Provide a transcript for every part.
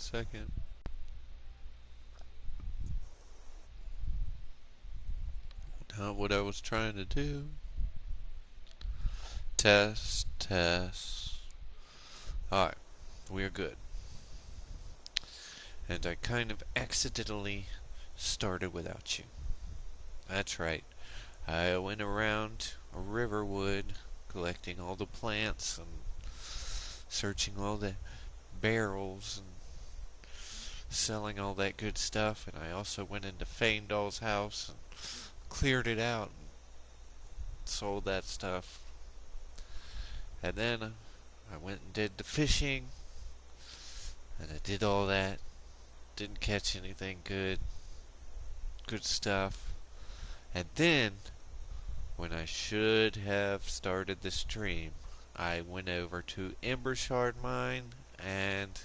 second. Not what I was trying to do. Test, test. Alright, we are good. And I kind of accidentally started without you. That's right. I went around a riverwood collecting all the plants and searching all the barrels and selling all that good stuff. And I also went into Faendal's house and cleared it out and sold that stuff. And then I went and did the fishing, and I did all that. Didn't catch anything good stuff. And then, when I should have started the stream, I went over to Embershard Mine and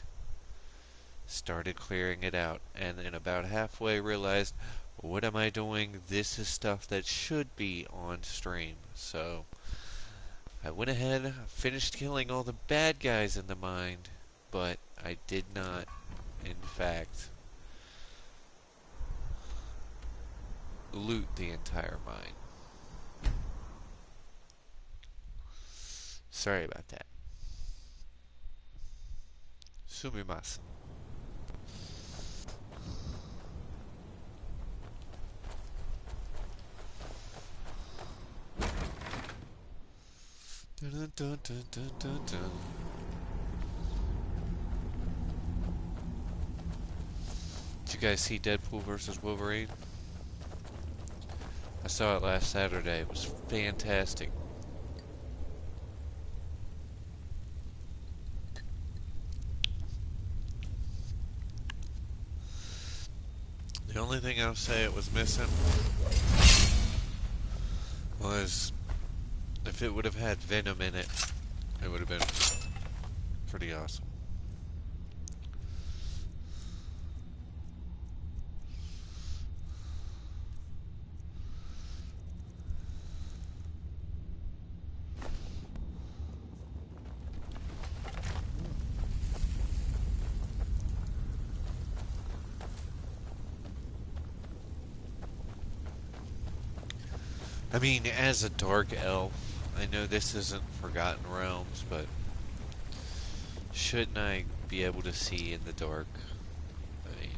started clearing it out. And then about halfway realized, what am I doing? This is stuff that should be on stream. So I went ahead, finished killing all the bad guys in the mine, but I did not, in fact, loot the entire mine. Sorry about that. Sumimasen. Dun, dun, dun, dun, dun, dun. Did you guys see Deadpool vs. Wolverine? I saw it last Saturday. It was fantastic. The only thing I'll say it was missing was if it would have had Venom in it, it would have been pretty awesome. I mean, as a dark elf, I know this isn't Forgotten Realms, but shouldn't I be able to see in the dark? I mean,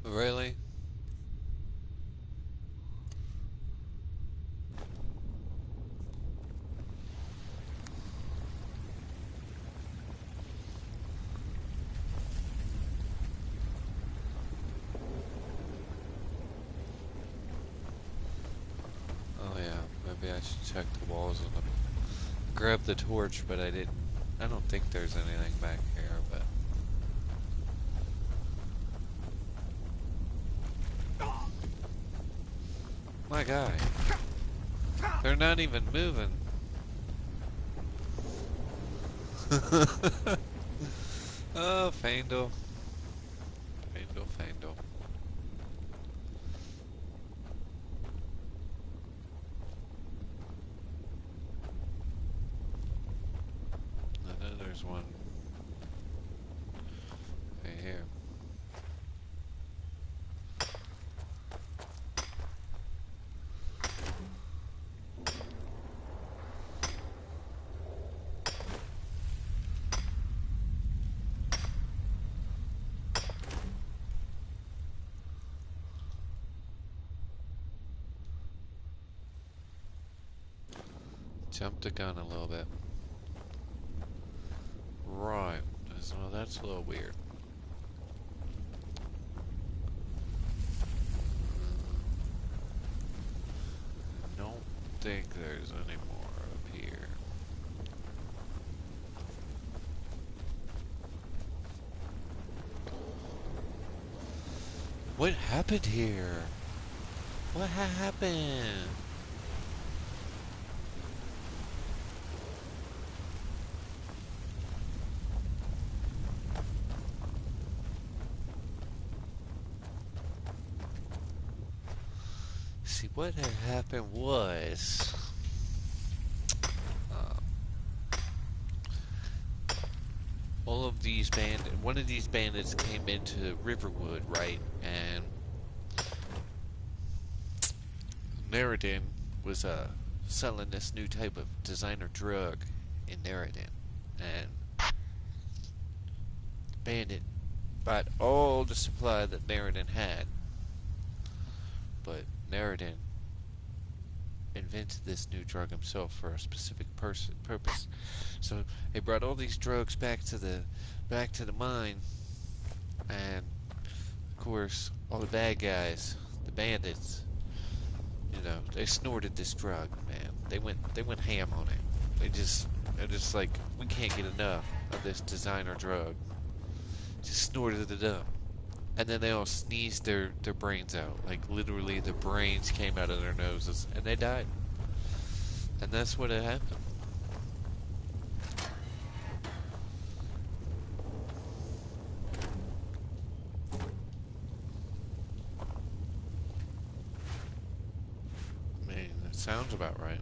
really? Oh yeah, maybe I should check the walls and grab the torch, but I didn't. I don't think there's anything back here, but... My guy. They're not even moving. Oh, Faendal. Faendal. I know there's one right here. Jumped the gun a little bit. Right. Well, that's a little weird. Don't think there's any more up here. What happened here? What happened? See, what had happened was, uh, one of these bandits came into Riverwood, right? And Meriden was selling this new type of designer drug in Meriden, and Bandit bought all the supply that Meriden had, but Meriden invented this new drug himself for a specific purpose. So they brought all these drugs back to the mine, and of course all the bad guys, the bandits, they snorted this drug, man. They went ham on it. They're just like, we can't get enough of this designer drug. Just snorted it up. And then they all sneezed their brains out. Like, literally, the brains came out of their noses, and they died. And that's what had happened. I mean, that sounds about right.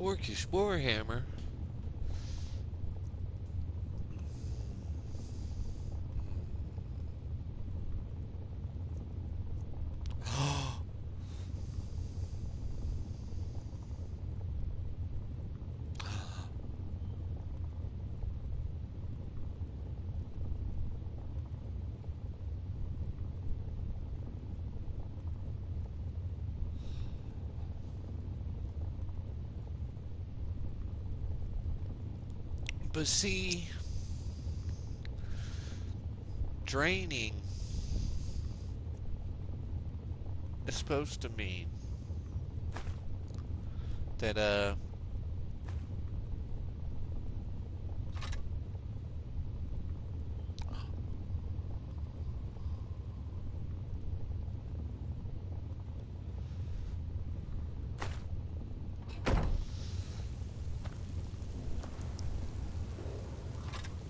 Orcish Warhammer. But see, draining is supposed to mean that,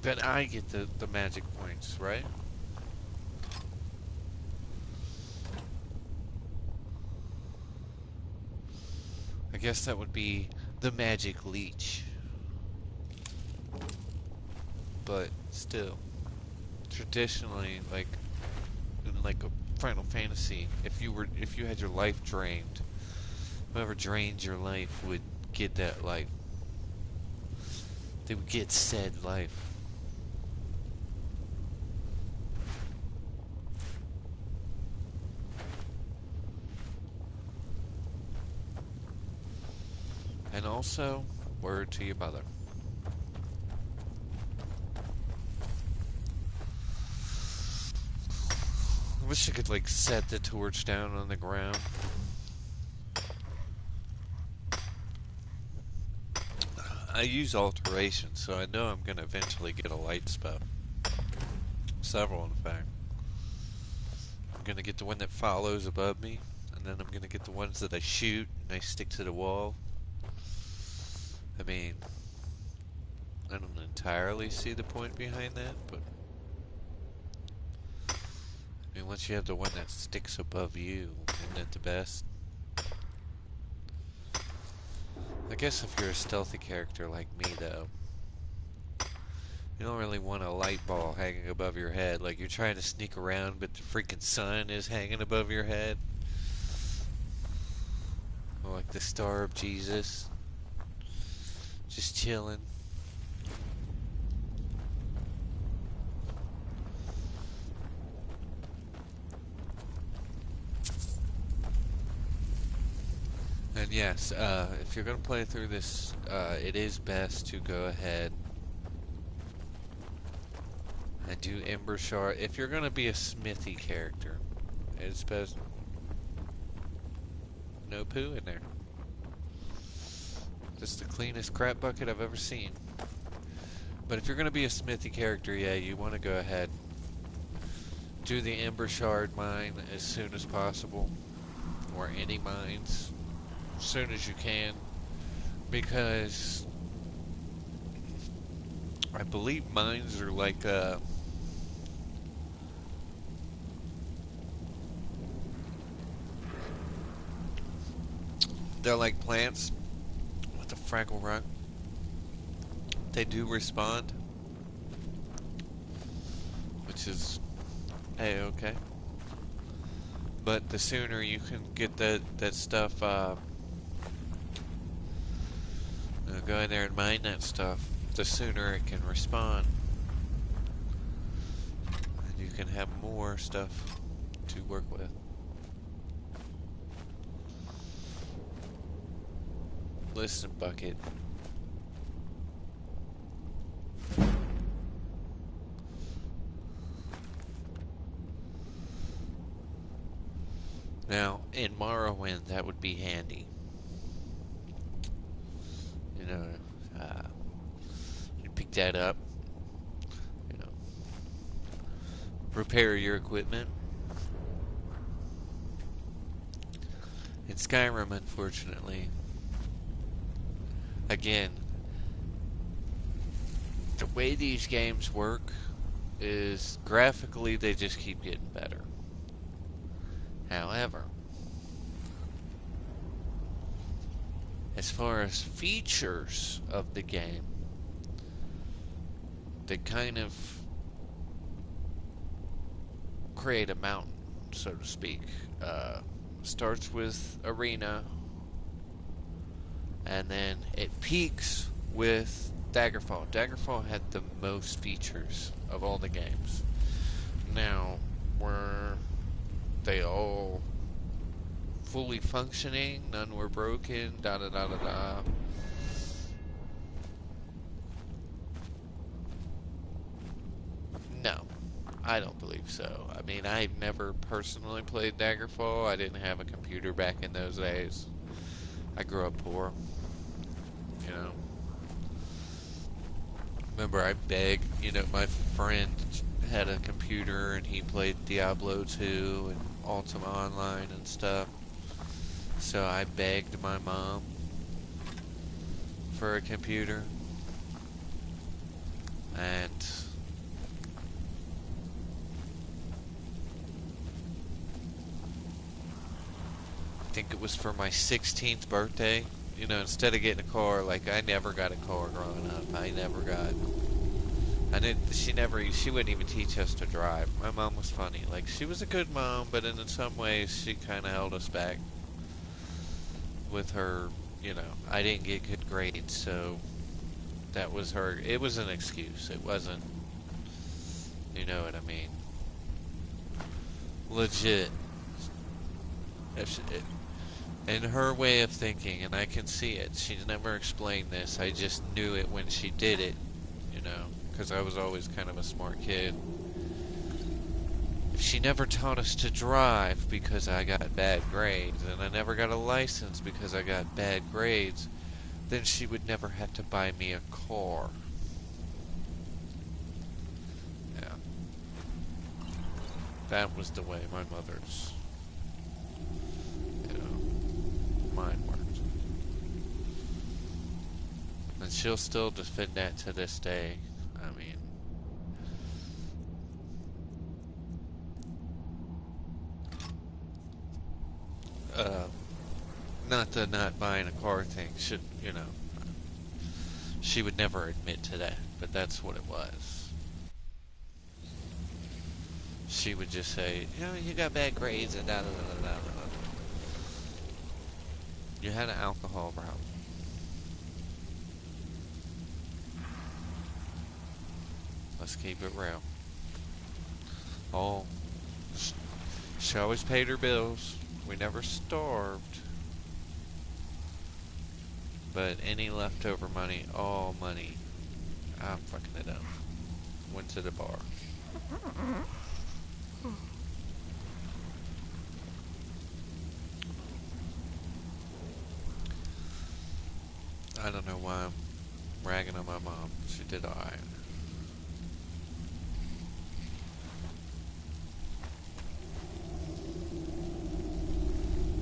that I get the magic points, right? I guess that would be the magic leech. But still, traditionally, like in like a Final Fantasy, if you had your life drained, whoever drained your life would get that life. They would get said life. And also, word to your mother. I wish I could, like, set the torch down on the ground. I use alteration, so I know I'm gonna eventually get a light spell. Several, in fact. I'm gonna get the one that follows above me, and then I'm gonna get the ones that I shoot and I stick to the wall. I mean, I don't entirely see the point behind that, but I mean, once you have the one that sticks above you, isn't that the best? I guess if you're a stealthy character like me, though, you don't really want a light ball hanging above your head. Like, you're trying to sneak around, but the freaking sun is hanging above your head. Or like the Star of Jesus. Just chilling. And yes, if you're going to play through this, it is best to go ahead and do Ember Shard. If you're going to be a smithy character, it's best. No poo in there. This is the cleanest crap bucket I've ever seen. But if you're going to be a smithy character, yeah, you want to go ahead. Do the Ember Shard mine as soon as possible. Or any mines. As soon as you can. Because I believe mines are like they're like plants with a fraggle rock. They do respond, which is A-okay. But the sooner you can get that stuff, go in there and mine that stuff, the sooner it can respond. And you can have more stuff to work with. Listen, Bucket. Now, in Morrowind, that would be handy. You know, you pick that up. You know, repair your equipment. In Skyrim, unfortunately, again, the way these games work is graphically they just keep getting better. However, as far as features of the game, they kind of create a mountain, so to speak. Starts with Arena, and then it peaks with Daggerfall. Daggerfall had the most features of all the games. Now, were they all fully functioning? None were broken? Da da da da da. No, I don't believe so. I mean, I never personally played Daggerfall. I didn't have a computer back in those days. I grew up poor, you know. Remember, I begged, you know, my friend had a computer and he played Diablo 2 and Ultima Online and stuff. So I begged my mom for a computer. And I think it was for my 16th birthday. You know, instead of getting a car, like, I never got a car growing up. She wouldn't even teach us to drive. My mom was funny. Like, she was a good mom, but in some ways, she kind of held us back with her, you know, I didn't get good grades, so that was her. It was an excuse. It wasn't, you know what I mean? Legit. In her way of thinking, and I can see it. She never explained this. I just knew it when she did it, you know, because I was always kind of a smart kid. She never taught us to drive because I got bad grades, and I never got a license because I got bad grades, then she would never have to buy me a car. Yeah. That was the way my mother's, mind worked. And she'll still defend that to this day. I mean, not the not buying a car thing should, you know, she would never admit to that, but that's what it was. She would just say, you know, you got bad grades and da da da da da da. You had an alcohol problem. Let's keep it real. Oh, she always paid her bills. We never starved. But any leftover money, all money, I'm fucking it up. Went to the bar. I don't know why I'm ragging on my mom. She did alright.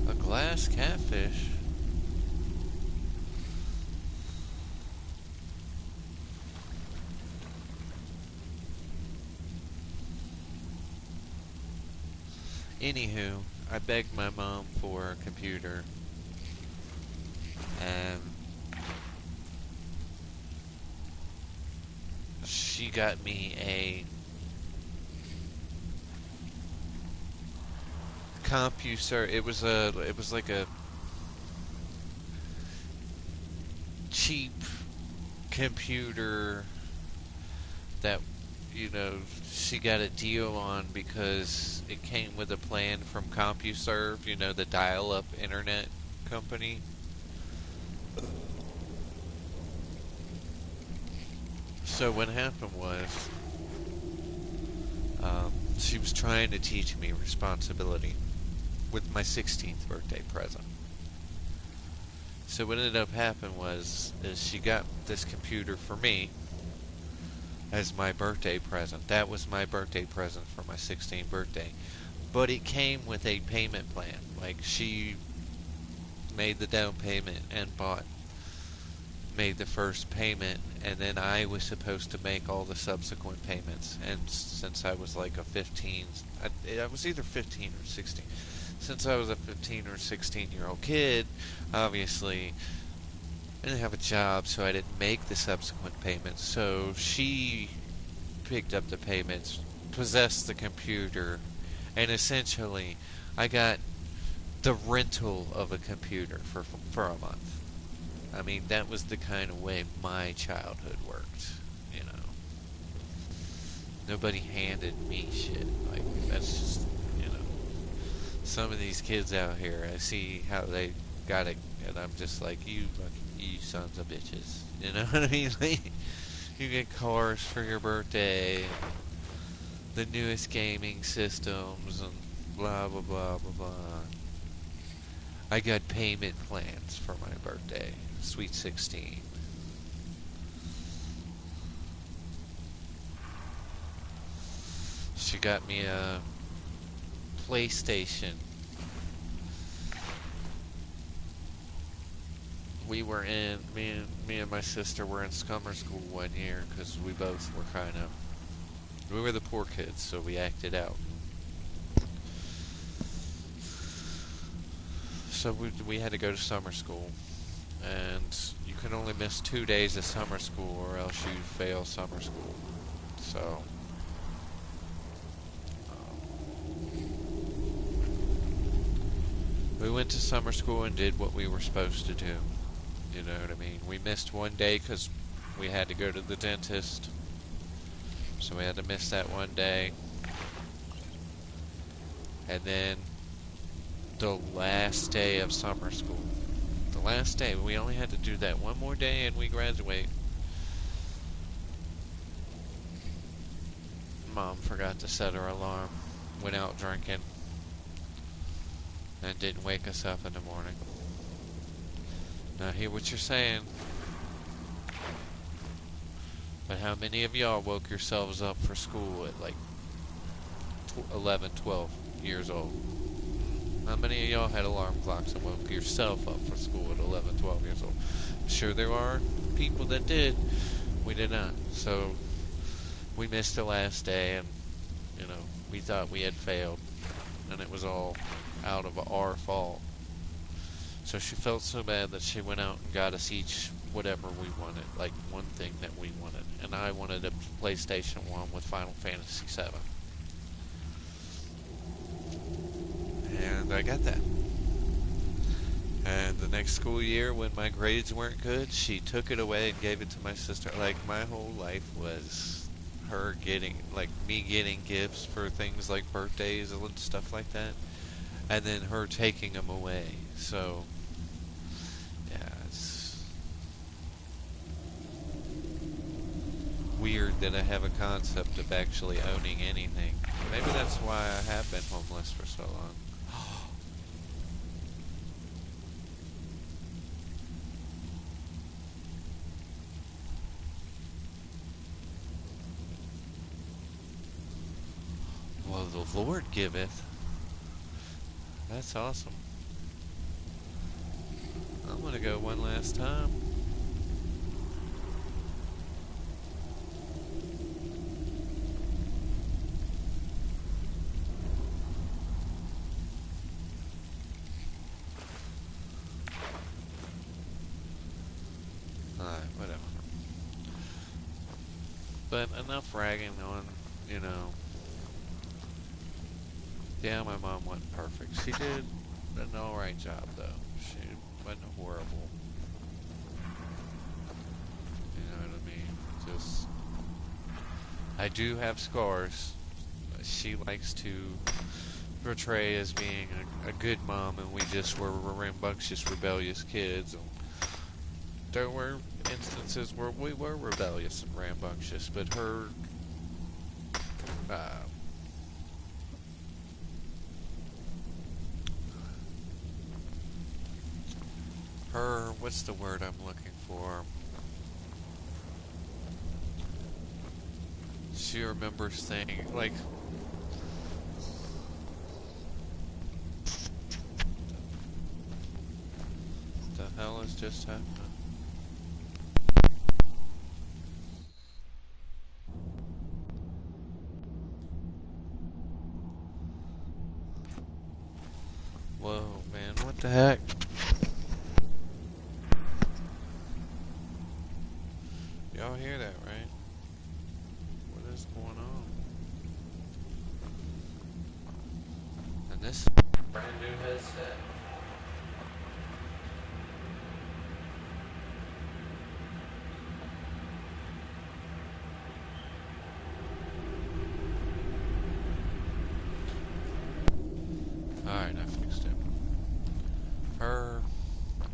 A glass catfish? Anywho, I begged my mom for a computer, and she got me a CompuServe. It was like a cheap computer that, she got a deal on because it came with a plan from CompuServe, the dial-up internet company. So what happened was, she was trying to teach me responsibility with my 16th birthday present. So what ended up happening is she got this computer for me as my birthday present. That was my birthday present for my 16th birthday. But it came with a payment plan. Like, she made the down payment and made the first payment, and then I was supposed to make all the subsequent payments. And since I was like a 15, I was either 15 or 16. Since I was a 15 or 16-year-old kid, obviously I didn't have a job, so I didn't make the subsequent payments. So she picked up the payments, possessed the computer, and essentially I got the rental of a computer for a month. I mean, that was the kind of way my childhood worked, you know. Nobody handed me shit. Like, that's just, some of these kids out here, I see how they got it, and I'm just like, you sons of bitches. You know what I mean? Like, you get cars for your birthday, and the newest gaming systems, and blah, blah, blah, blah, blah. I got payment plans for my birthday. Sweet 16. She got me a PlayStation. Me and my sister were in summer school one year because we both were we were the poor kids, so we acted out. So we had to go to summer school, and you can only miss 2 days of summer school or else you fail summer school. So we went to summer school and did what we were supposed to do. You know what I mean? We missed one day because we had to go to the dentist. So we had to miss that one day. And then the last day of summer school. The last day. We only had to do that one more day and we graduate. Mom forgot to set her alarm. Went out drinking. And didn't wake us up in the morning. Now I hear what you're saying. But how many of y'all woke yourselves up for school at like 11, 12 years old? How many of y'all had alarm clocks and woke yourself up for school at 11, 12 years old? I'm sure there are people that did. We did not. So we missed the last day, and we thought we had failed, and it was all out of our fault. So she felt so bad that she went out and got us each whatever we wanted, like one thing that we wanted. And I wanted a PlayStation 1 with Final Fantasy 7. And I got that. And the next school year, when my grades weren't good, she took it away and gave it to my sister. Like, my whole life was me getting gifts for things like birthdays and stuff like that. And then her taking them away. So, yeah, it's weird that I have a concept of actually owning anything. Maybe that's why I have been homeless for so long. the Lord giveth. That's awesome. I'm gonna go one last time. Alright, whatever. But enough ragging on, you know. Yeah, my mom wasn't perfect. She did an alright job, though. She wasn't horrible. You know what I mean? Just... I do have scars. She likes to portray as being a good mom, and we just were rambunctious, rebellious kids. And there were instances where we were rebellious and rambunctious, but her, what's the word I'm looking for? She remembers saying, like, what the hell has just happened? Whoa, man, what the heck? Y'all hear that, right? What is going on? And this is a brand new headset. Alright, I fixed it.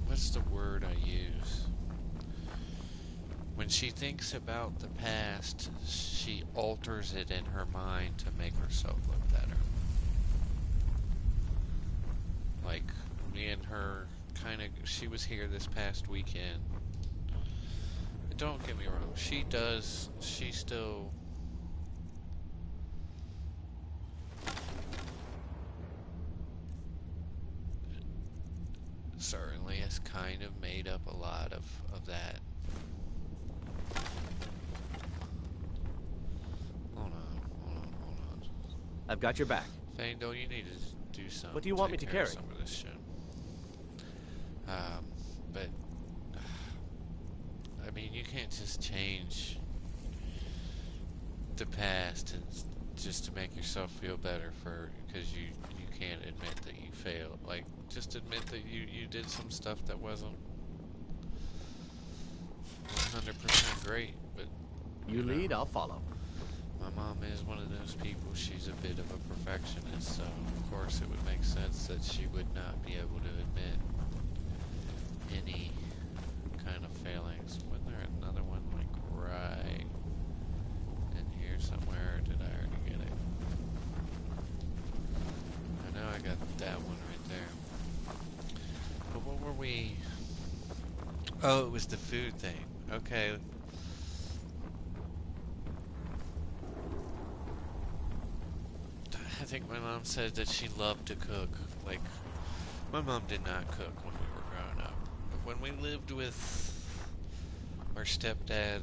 What's the word I use? When she thinks about the past, she alters it in her mind to make herself look better. Like, me and her she was here this past weekend. Don't get me wrong, she still... certainly has kind of made up a lot of that. Hold on. I've got your back. Fangdo, you need to do something. What do you want me to carry? Some of this shit. But I mean, you can't just change the past and just to make yourself feel better because you can't admit that you failed. Like, just admit that you did some stuff that wasn't 100% great, but you lead, I'll follow. My mom is one of those people. She's a bit of a perfectionist, so of course it would make sense that she would not be able to admit any kind of failings. Wasn't there another one like right in here somewhere, or did I already get it? I know I got that one right there. But what were we... Oh, it was the food thing. Okay. I think my mom said that she loved to cook. Like, my mom did not cook when we were growing up. But when we lived with our stepdad,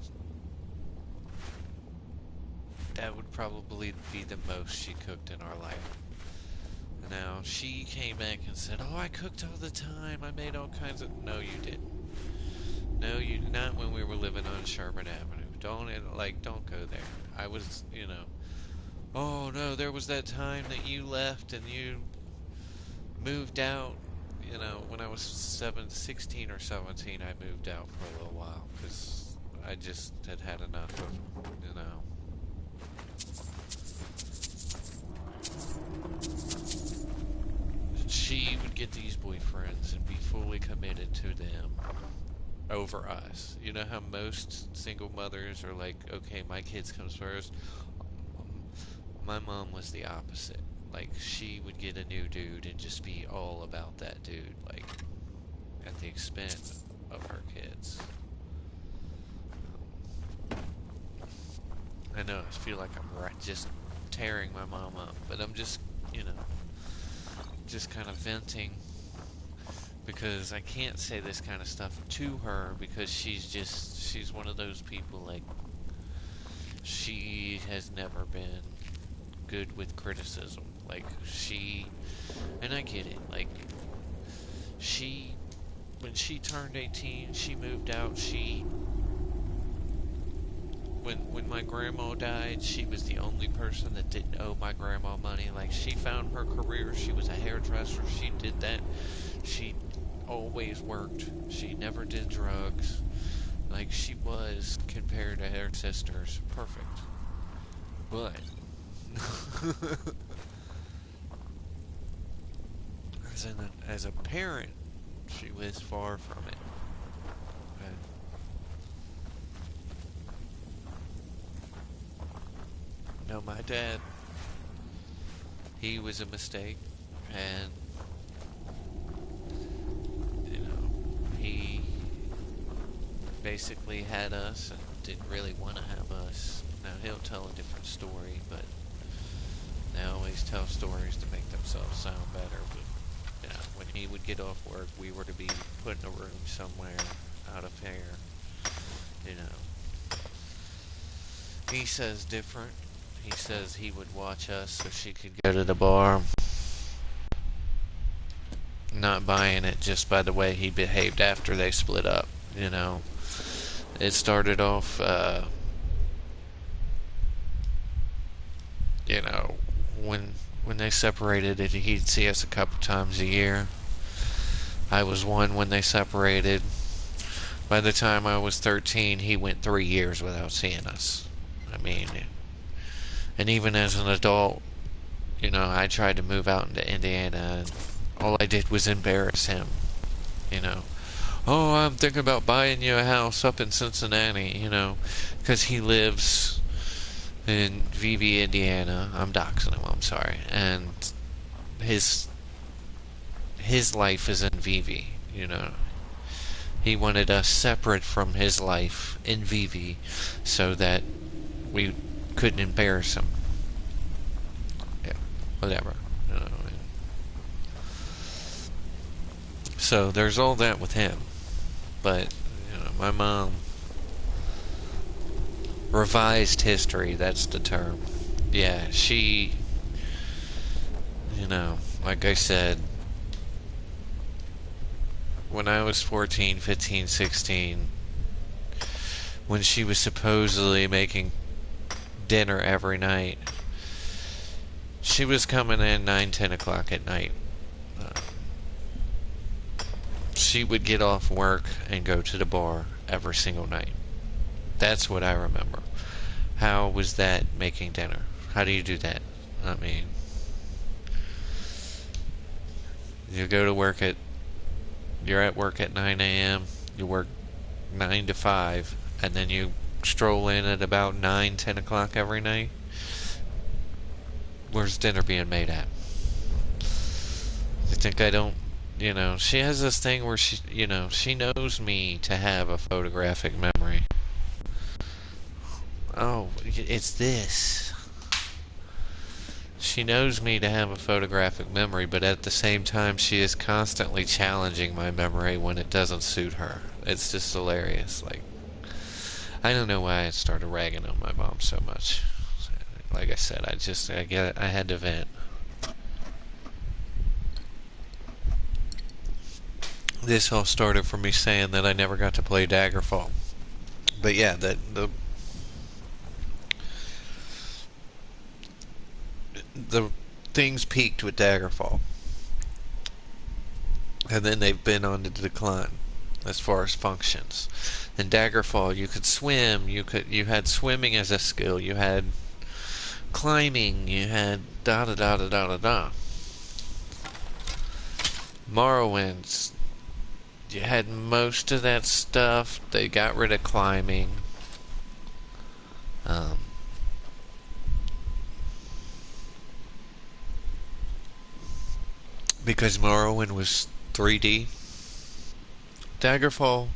that would probably be the most she cooked in our life. Now, she came back and said, "Oh, I cooked all the time. I made all kinds of..." No, you didn't. No, you did not when we were living on Sherman Avenue. Don't go there. I was, oh no, there was that time that you left and you moved out. When I was 16 or 17, I moved out for a little while because I just had enough of, She would get these boyfriends and be fully committed to them over us. You know how most single mothers are like, okay, my kids comes first. My mom was the opposite. Like, she would get a new dude and just be all about that dude, like, at the expense of her kids. I know, I feel like I'm just tearing my mom up, but I'm just, you know, just kind of venting because I can't say this kind of stuff to her because she's one of those people, like, she has never been good with criticism. Like, and I get it, like, she, when she turned 18, she moved out, when my grandma died, she was the only person that didn't owe my grandma money. Like, she found her career, she was a hairdresser, she did that, she always worked, she never did drugs. Like, she was, compared to her sisters, perfect. But as a parent, she was far from it. Okay? No, my dad, he was a mistake, and you know, he basically had us and didn't really want to have us. Now he'll tell a different story, but they always tell stories to make themselves sound better. But you know, when he would get off work, we were to be put in a room somewhere out of hair. You know, he says different. He says he would watch us so she could go to the bar. Not buying it just by the way he behaved after they split up. You know, it started off, you know, when they separated, he'd see us a couple times a year. I was one when they separated. By the time I was 13, he went 3 years without seeing us. I mean, and even as an adult, you know, I tried to move out into Indiana, and all I did was embarrass him. You know, oh, I'm thinking about buying you a house up in Cincinnati, you know, because he lives in Vevey, Indiana. I'm doxing him, I'm sorry. And his life is in Vevey, you know. He wanted us separate from his life in Vevey so that we couldn't embarrass him. Yeah, whatever. You know, so there's all that with him. But, you know, my mom revised history, that's the term. Yeah, she, you know, like I said, when I was 14, 15, 16, when she was supposedly making dinner every night, she was coming in 9, 10 o'clock at night. She would get off work and go to the bar every single night. That's what I remember. How was that making dinner? How do you do that? I mean, you go to work you're at work at 9 a.m., you work 9 to 5, and then you stroll in at about 9, 10 o'clock every night. Where's dinner being made at? You think I don't, you know, she has this thing where she, you know, she knows me to have a photographic memory. Oh, it's this. She knows me to have a photographic memory, but at the same time, she is constantly challenging my memory when it doesn't suit her. It's just hilarious. Like, I don't know why I started ragging on my mom so much. Like I said, I had to vent. This all started from me saying that I never got to play Daggerfall. But yeah, the things peaked with Daggerfall, and then they've been on the decline as far as functions. In Daggerfall, you could swim. You had swimming as a skill. You had climbing. You had da da da da da da da. Morrowind's, you had most of that stuff. They got rid of climbing. Because Morrowind was 3D. Daggerfall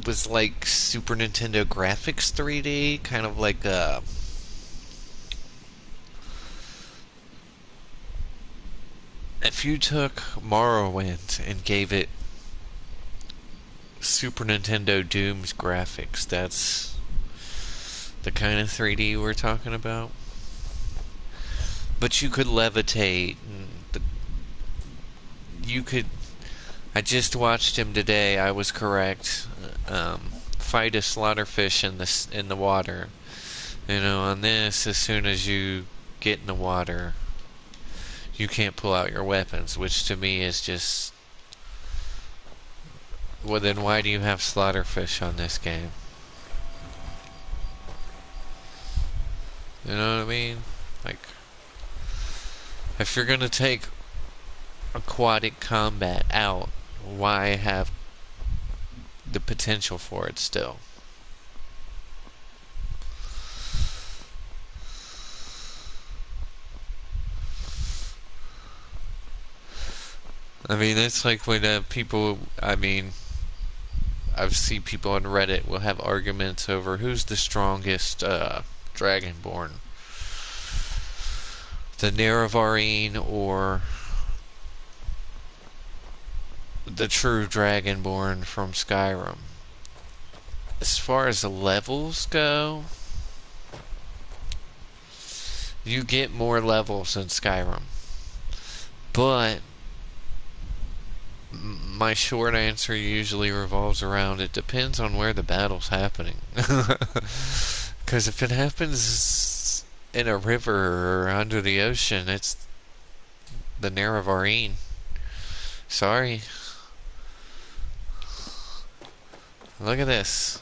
was like Super Nintendo graphics 3D, kind of like If you took Morrowind and gave it Super Nintendo Doom's graphics, that's the kind of 3D we're talking about. But you could levitate. You could. I just watched him today. I was correct. Fight a slaughterfish in the water. On this, as soon as you get in the water, you can't pull out your weapons, which to me is just. Well, then why do you have slaughterfish on this game? You know what I mean? Like, if you're gonna take aquatic combat out, why have the potential for it still? I mean, it's like when people, I've seen people on Reddit will have arguments over who's the strongest Dragonborn. The Nerevarine or the true Dragonborn from Skyrim. As far as the levels go, you get more levels in Skyrim. But my short answer usually revolves around it depends on where the battle's happening. Because if it happens in a river or under the ocean, it's the Nerevarine. Sorry. Look at this.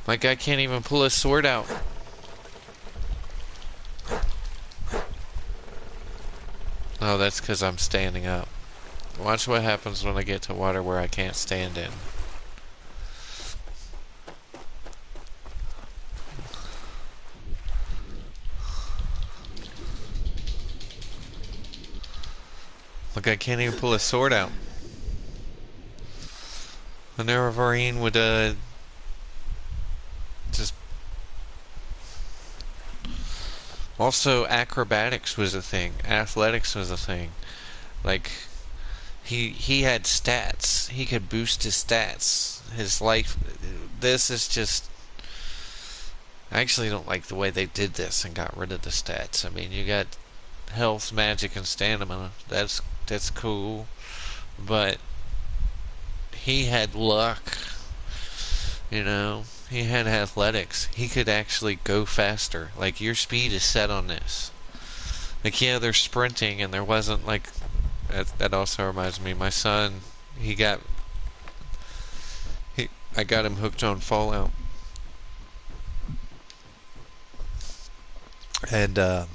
My guy can't even pull his sword out. Oh, that's because I'm standing up. Watch what happens when I get to water where I can't stand in. Look, I can't even pull his sword out. The Nerevarine would, just... Also, acrobatics was a thing. Athletics was a thing. Like, he had stats. He could boost his stats. His life... This is just... I actually don't like the way they did this and got rid of the stats. I mean, you got health, magic, and stamina. That's cool. But he had luck. He had athletics. He could actually go faster. Like, your speed is set on this. Like, yeah, they're sprinting, and there wasn't, like... That also reminds me, my son, I got him hooked on Fallout. And,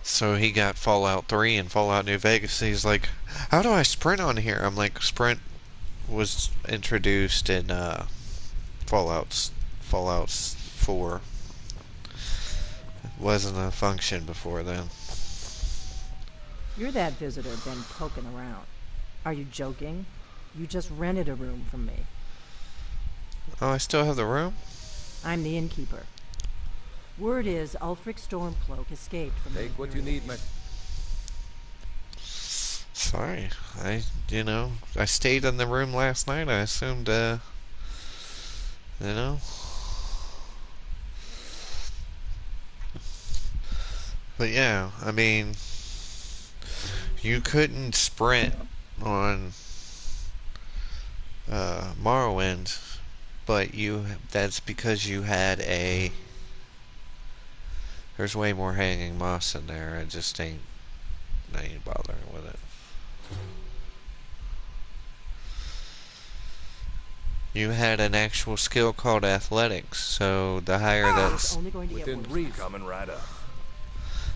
so he got Fallout 3 and Fallout New Vegas. He's like, how do I sprint on here? I'm like, sprint was introduced in Fallout 4. It wasn't a function before then. You're that visitor been poking around. Are you joking? You just rented a room from me. Oh, I still have the room? I'm the innkeeper. Word is Ulfric Stormcloak escaped from... Take what you need, man. Sorry. I stayed in the room last night. I assumed, But yeah, I mean, you couldn't sprint on Morrowind, but that's because you had a... There's way more hanging moss in there. I just ain't bothering with it. You had an actual skill called athletics, so the higher that's only going to get Within worse. reach. Coming right up.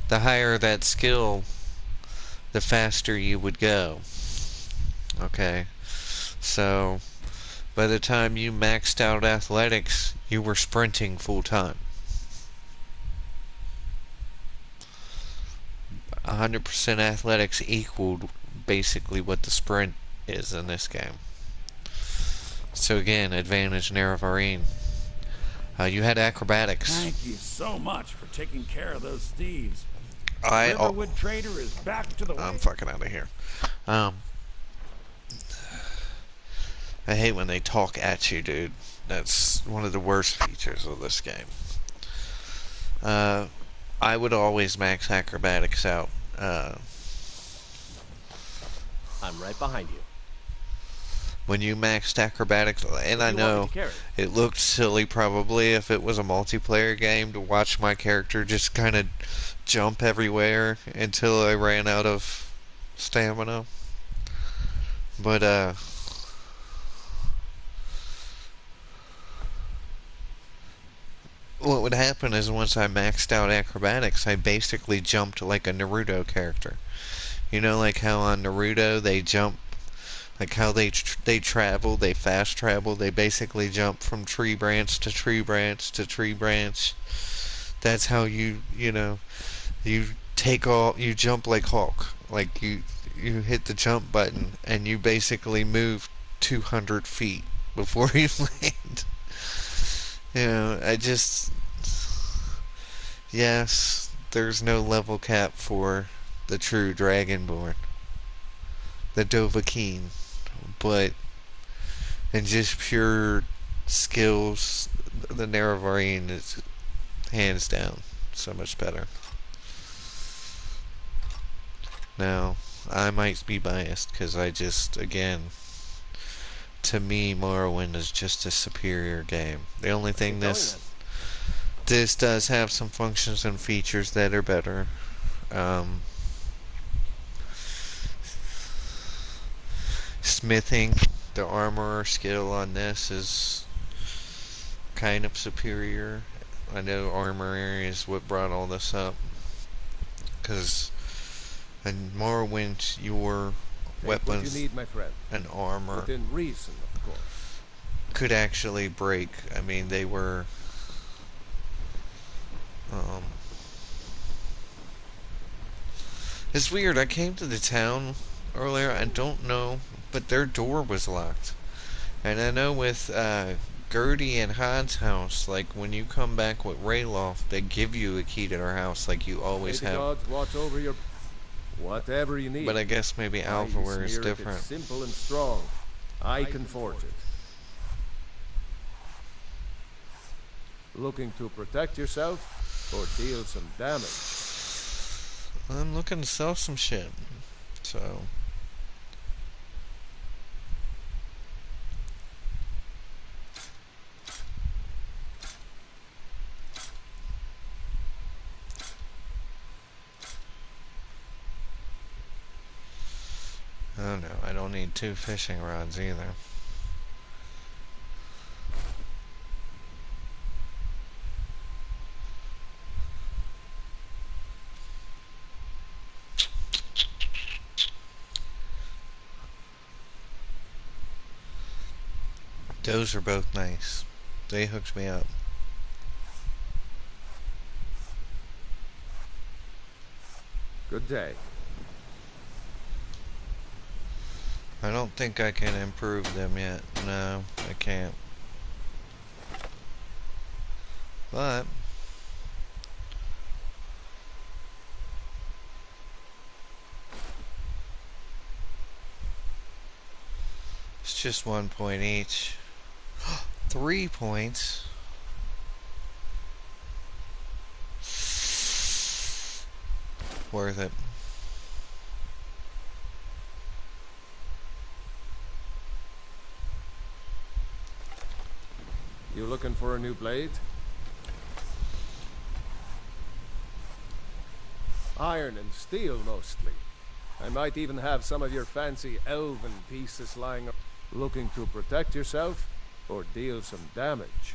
the higher that skill, the faster you would go. Okay. So by the time you maxed out athletics, you were sprinting full time. 100% athletics equaled basically what the sprint is in this game. So again, advantage Nerevarine. You had acrobatics. Thank you so much for taking care of those thieves. The I oh, Riverwood Trader is back to the way. I'm fucking out of here. I hate when they talk at you, dude. That's one of the worst features of this game. I would always max acrobatics out. I'm right behind you. When you maxed acrobatics, and I know it looked silly probably if it was a multiplayer game to watch my character just kind of jump everywhere until I ran out of stamina. But, what would happen is once I maxed out acrobatics, I basically jumped like a Naruto character. You know, like how on Naruto they jump, like how they travel, they fast travel, they basically jump from tree branch to tree branch to tree branch. That's how you you jump like Hulk. Like you hit the jump button and you basically move 200 feet before you land. Yes, there's no level cap for the true Dragonborn, the Dovahkiin, but in just pure skills, the Nerevarine is hands down so much better. Now, I might be biased because again, to me, Morrowind is just a superior game. The only thing this does have some functions and features that are better. Smithing, the armorer skill on this is kind of superior. I know armorer is what brought all this up, because in Morrowind, your weapons what you need, my friend. and armor Within reason, of course. could actually break. I mean, they were it's weird. I came to the town earlier. I don't know, but their door was locked. And I know with Gertie and Han's house, like when you come back with Rayloff, they give you a key to their house, like you always May the have. gods watch over your whatever you need. But I guess maybe Alphavore is different. It's simple and strong. I can forge it. Looking to protect yourself or deal some damage? I'm looking to sell some shit. So oh no, I don't need 2 fishing rods either. Those are both nice. They hooked me up. Good day. I don't think I can improve them yet. No, I can't. But it's just 1 point each. 3 points. Worth it. You looking for a new blade? Iron and steel mostly. I might even have some of your fancy elven pieces lying around. Looking to protect yourself or deal some damage?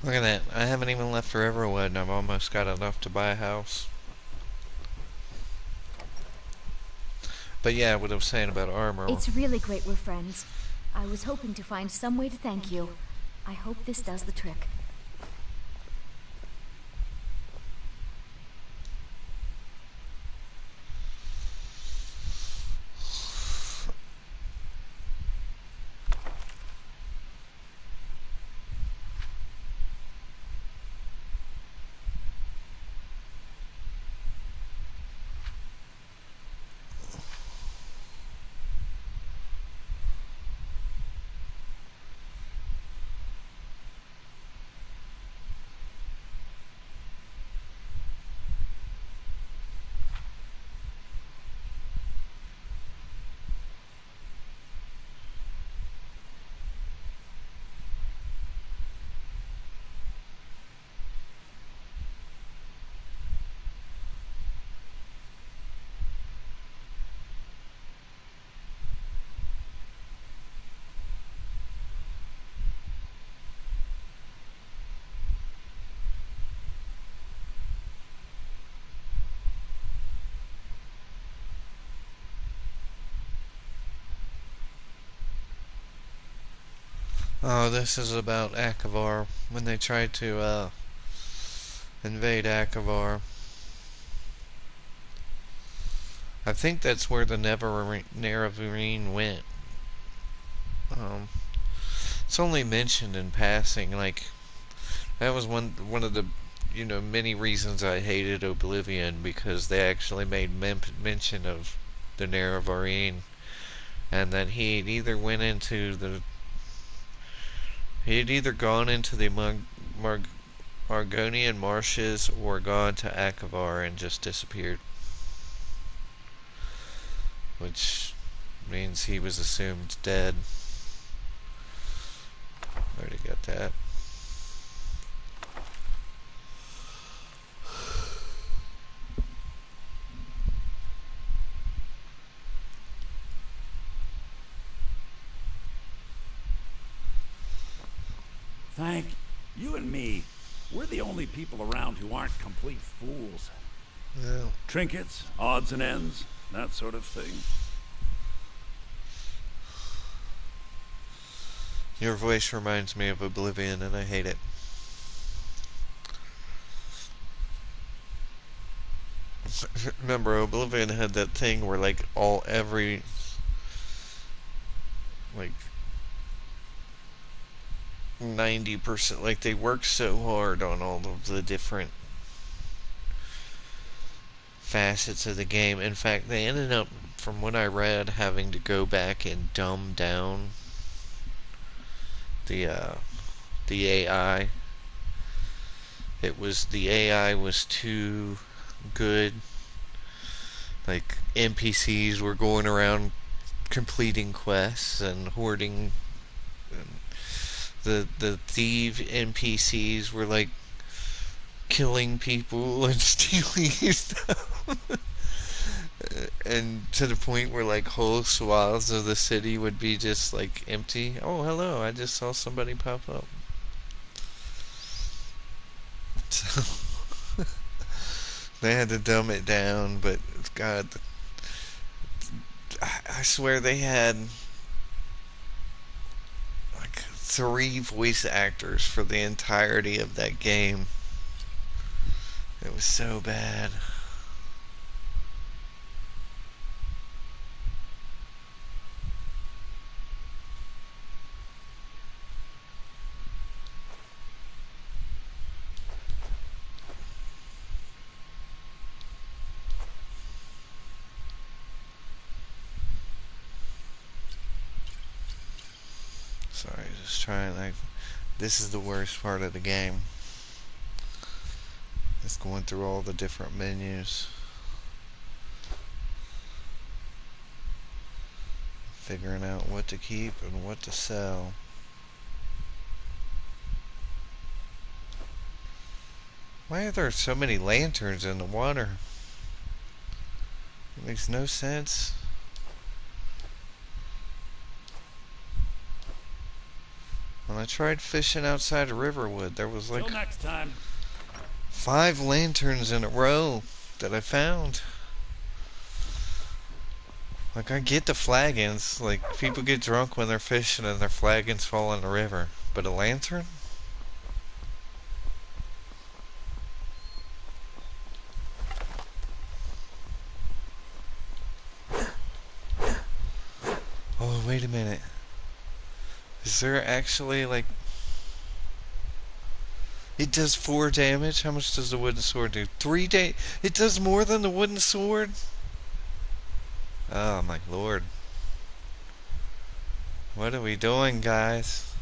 Look at that. I haven't even left for Everwood and I've almost got enough to buy a house. But yeah, what I was saying about armor. It's really great we're friends. I was hoping to find some way to thank you. I hope this does the trick. Oh, this is about Akavar. When they tried to invade Akavar. I think that's where the Nerevarine went. Um, it's only mentioned in passing. Like that was one of the many reasons I hated Oblivion, because they actually made mention of the Nerevarine, and that he had either gone into the Margonian marshes or gone to Akavar and just disappeared. Which means he was assumed dead. Already got that. Thank you and me. We're the only people around who aren't complete fools. Yeah. Trinkets, odds and ends, that sort of thing. Your voice reminds me of Oblivion, and I hate it. Remember, Oblivion had that thing where, like, every, like, 90%, like, they worked so hard on all of the different facets of the game. In fact, they ended up, from what I read, having to go back and dumb down the AI. The AI was too good. Like, NPCs were going around completing quests and hoarding. And the thief NPCs were like killing people and stealing stuff. And to the point where like whole swaths of the city would be just like empty. Oh, hello, I just saw somebody pop up. So they had to dumb it down, but God, I swear they had like 3 voice actors for the entirety of that game. It was so bad. Sorry, just trying, like, this is the worst part of the game. It's going through all the different menus. Figuring out what to keep and what to sell. Why are there so many lanterns in the water? It makes no sense. When I tried fishing outside of Riverwood, there was like Till next time. 5 lanterns in a row that I found. Like, I get the flagons. Like, people get drunk when they're fishing and their flagons fall in the river. But a lantern? Oh, wait a minute. Is there actually, like... It does 4 damage? How much does the wooden sword do? 3 It does more than the wooden sword? Oh, my lord. What are we doing, guys?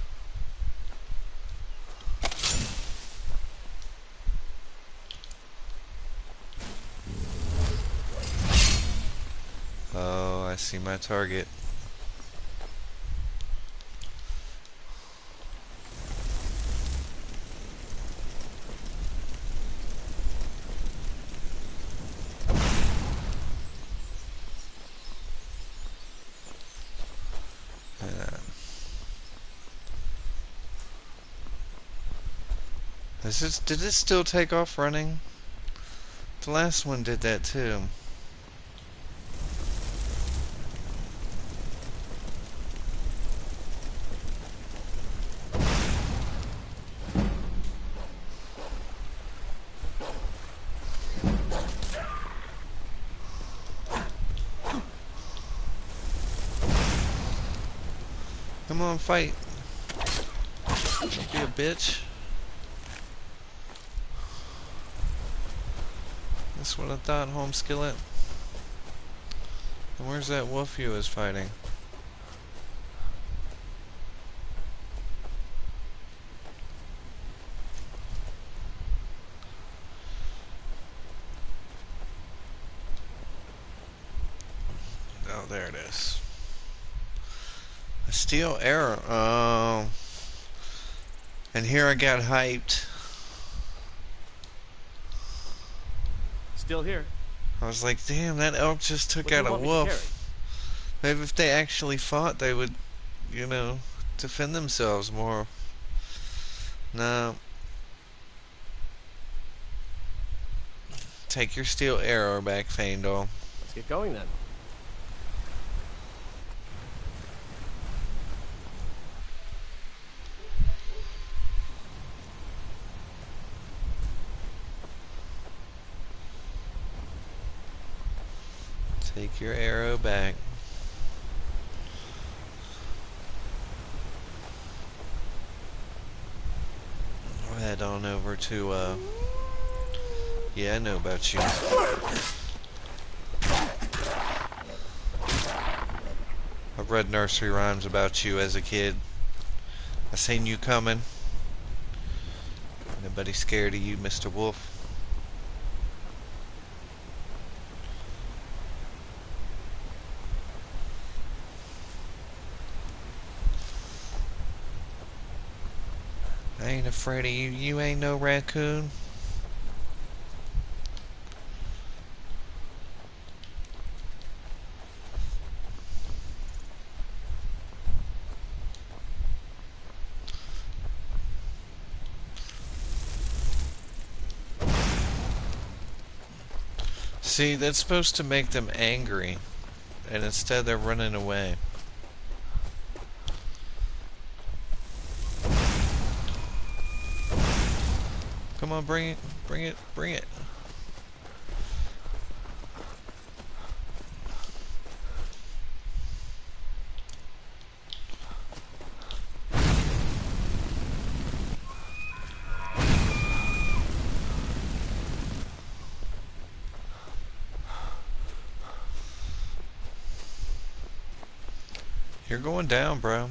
Oh, I see my target. Did it still take off running? The last one did that too. Come on, fight. Don't be a bitch. That's what I thought, home skillet. And where's that wolf you was fighting? Oh, there it is. A steel arrow. Oh. And here I got hyped. Still here. I was like, damn, that elk just took What do out you a want me to carry? wolf. Maybe if they actually fought, they would, you know, defend themselves more. No. Take your steel arrow back, Faendal. Let's get going then. Take your arrow back. We'll head on over to, yeah, I know about you. I've read nursery rhymes about you as a kid. I seen you coming. Nobody scared of you, Mr. Wolf. I ain't afraid of you. You ain't no raccoon. See, that's supposed to make them angry, and instead they're running away. Come on, bring it, bring it, bring it. You're going down, bro.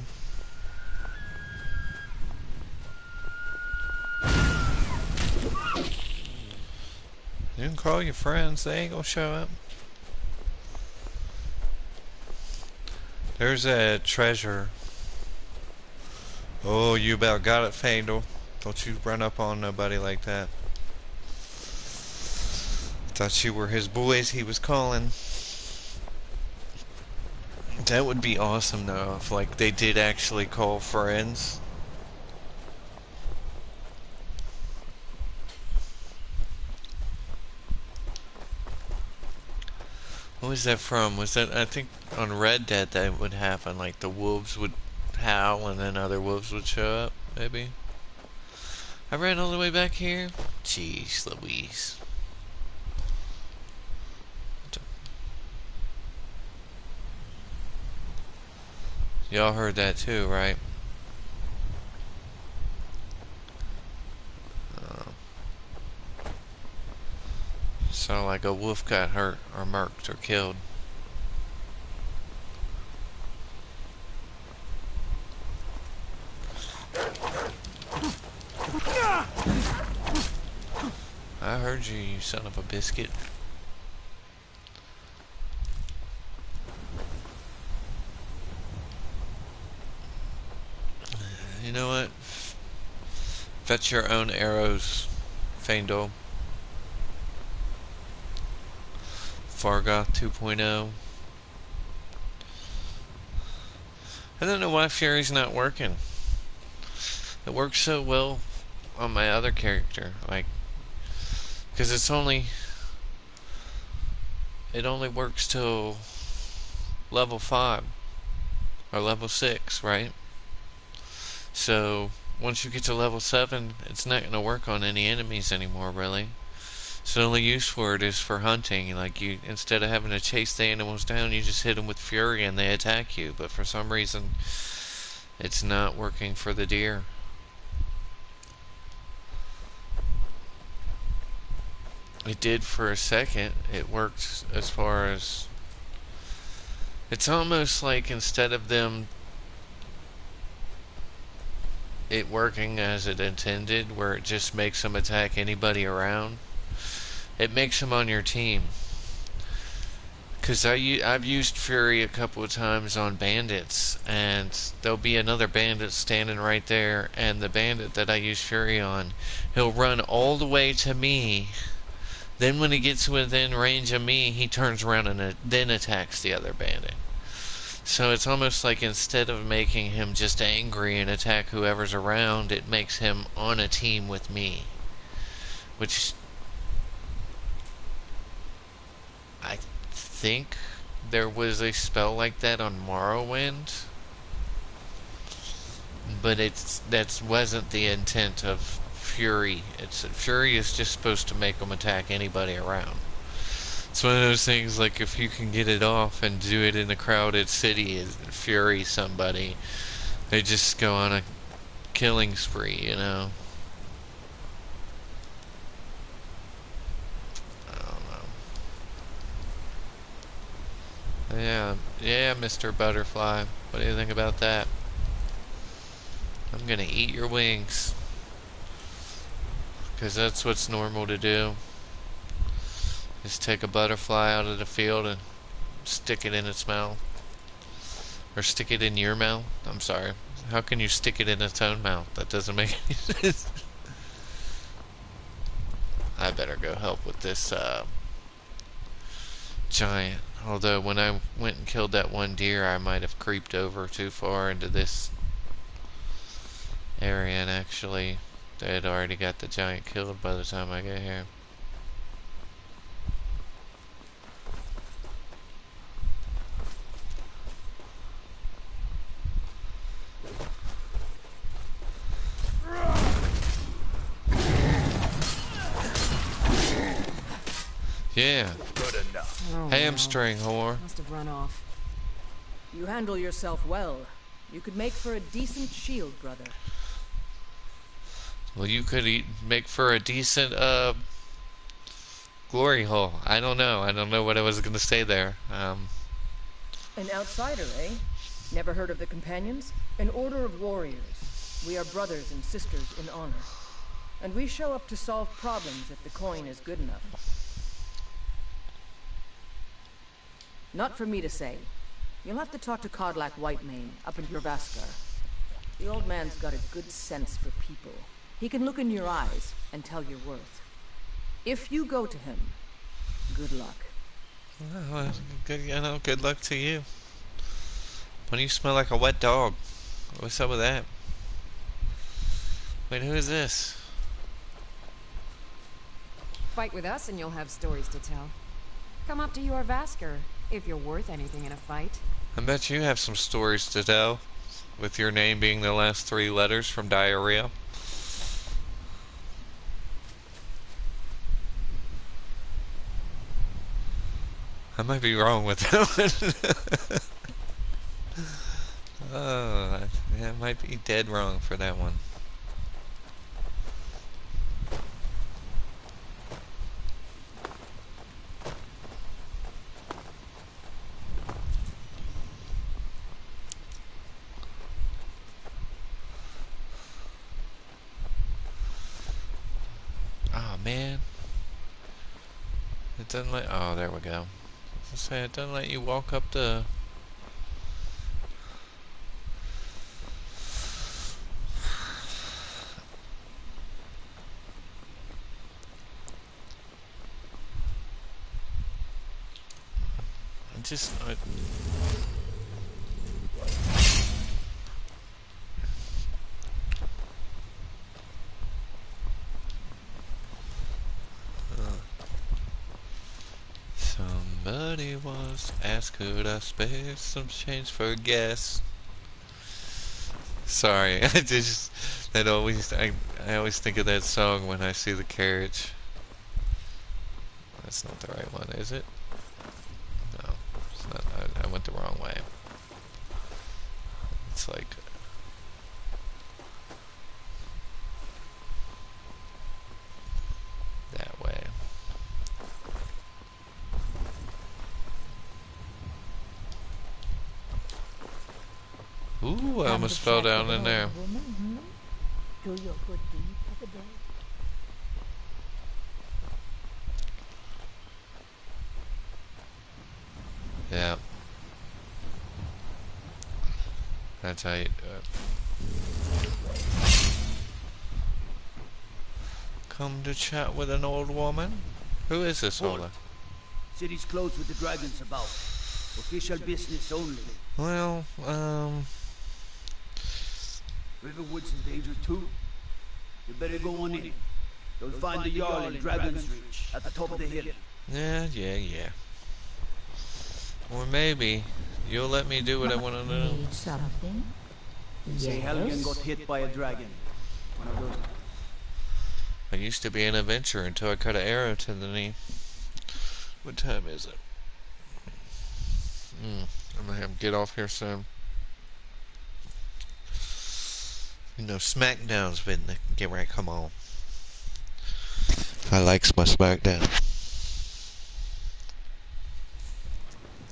You can call your friends, they ain't gonna show up. There's a treasure. Oh, you about got it, Faendal. Don't you run up on nobody like that. Thought you were his boys he was calling. That would be awesome though, if like they did actually call friends. What was that from? Was that, I think on Red Dead that would happen, like the wolves would howl and then other wolves would show up, maybe? I ran all the way back here? Jeez Louise. Y'all heard that too, right? Sounded like a wolf got hurt or murked or killed. I heard you, you son of a biscuit. You know what? Fetch your own arrows, Faendal. Fargoth 2.0. I don't know why Fury's not working. It works so well on my other character, like, because it only works till level 5 or level 6, right? So once you get to level 7, it's not going to work on any enemies anymore, really. So the only use for it is for hunting. Like, you, instead of having to chase the animals down, you just hit them with fury and they attack you. But for some reason, it's not working for the deer. It did for a second. It worked as far as... It's almost like instead of them... it working as it intended, where it just makes them attack anybody around, it makes them on your team. Because I've used Fury a couple of times on bandits, and there'll be another bandit standing right there, and the bandit that I use Fury on, he'll run all the way to me. Then when he gets within range of me, he turns around and then attacks the other bandit. So it's almost like instead of making him just angry and attack whoever's around, it makes him on a team with me. Which... I think there was a spell like that on Morrowind, but that wasn't the intent of Fury. Fury is just supposed to make them attack anybody around. It's one of those things, like, if you can get it off and do it in a crowded city and Fury somebody, they just go on a killing spree, you know. Yeah, Mr. Butterfly. What do you think about that? I'm gonna eat your wings. Because that's what's normal to do. Just take a butterfly out of the field and stick it in its mouth. Or stick it in your mouth. I'm sorry. How can you stick it in its own mouth? That doesn't make any sense. I better go help with this giant. Although when I went and killed that one deer, I might have creeped over too far into this area, and actually they had already got the giant killed by the time I get here. Yeah. Good enough. Oh, Hamstring whore. Must have run off. You handle yourself well. You could make for a decent shield, brother. Well, you could make for a decent glory hole. I don't know. I don't know what I was gonna say there. An outsider, eh? Never heard of the Companions? An order of warriors. We are brothers and sisters in honor. And we show up to solve problems if the coin is good enough. Not for me to say. You'll have to talk to Kodlak Whitemane up in Jorvaskar. The old man's got a good sense for people. He can look in your eyes and tell your worth. If you go to him, good luck. Well, good luck to you. Why do you smell like a wet dog? What's up with that? Wait, who is this? Fight with us and you'll have stories to tell. Come up to your Vasker, if you're worth anything in a fight. I bet you have some stories to tell, with your name being the last 3 letters from diarrhea. I might be wrong with that one. Oh, I might be dead wrong for that one. Oh man. It doesn't let. Oh, there we go. I say it doesn't let you walk up the. I Somebody once asked, could I spare some change for gas? Sorry, I just I always think of that song when I see the carriage. That's not the right one, is it? No, it's not. I went the wrong way. It's like that way. Ooh, I almost fell down in there. Do your good deed for the day. Yeah. That's how you do it. Come to chat with an old woman? Who is this, Ola? City's closed with the dragons about. Official business only. Well, Riverwood's in danger too. You better go on in. You'll find the Jarl in Dragon's Reach, at the top of the hill. Yeah. Or maybe you'll let me do what I want to do. Need something? Say Helgen got hit by a dragon. One of those. I used to be an adventurer until I cut an arrow to the knee. What time is it? I'm gonna have to get off here soon. You know, SmackDown's been get right. Come on. I likes my SmackDown.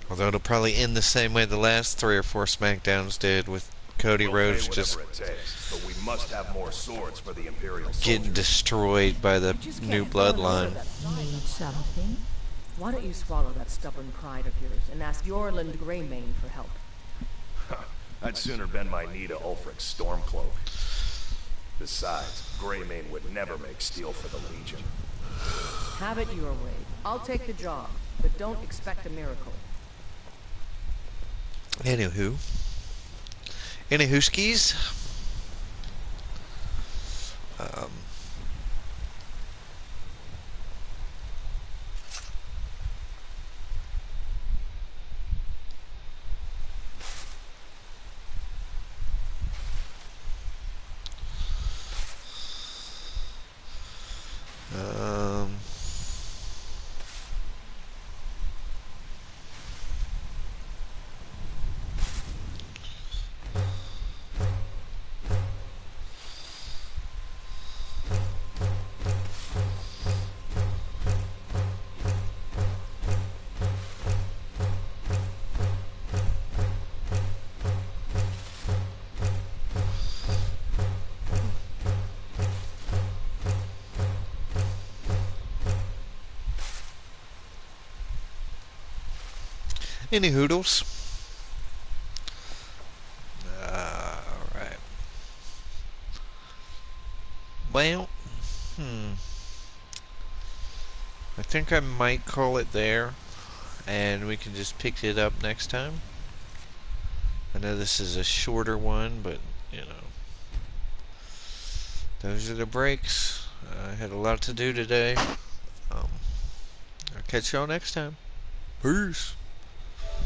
Although it'll probably end the same way the last 3 or 4 SmackDowns did, with Cody Rhodes just takes, but we must have more swords for the Imperial getting destroyed by the new bloodline. Need something? Why don't you swallow that stubborn pride of yours and ask Yorland Greymane for help? I'd sooner bend my knee to Ulfric's Stormcloak. Besides, Greymane would never make steel for the Legion. Have it your way. I'll take the job, but don't expect a miracle. Anywho skis. Any hoodles? Alright. Well, I think I might call it there, and we can just pick it up next time. I know this is a shorter one, but, you know, those are the breaks. I had a lot to do today. I'll catch y'all next time. Peace.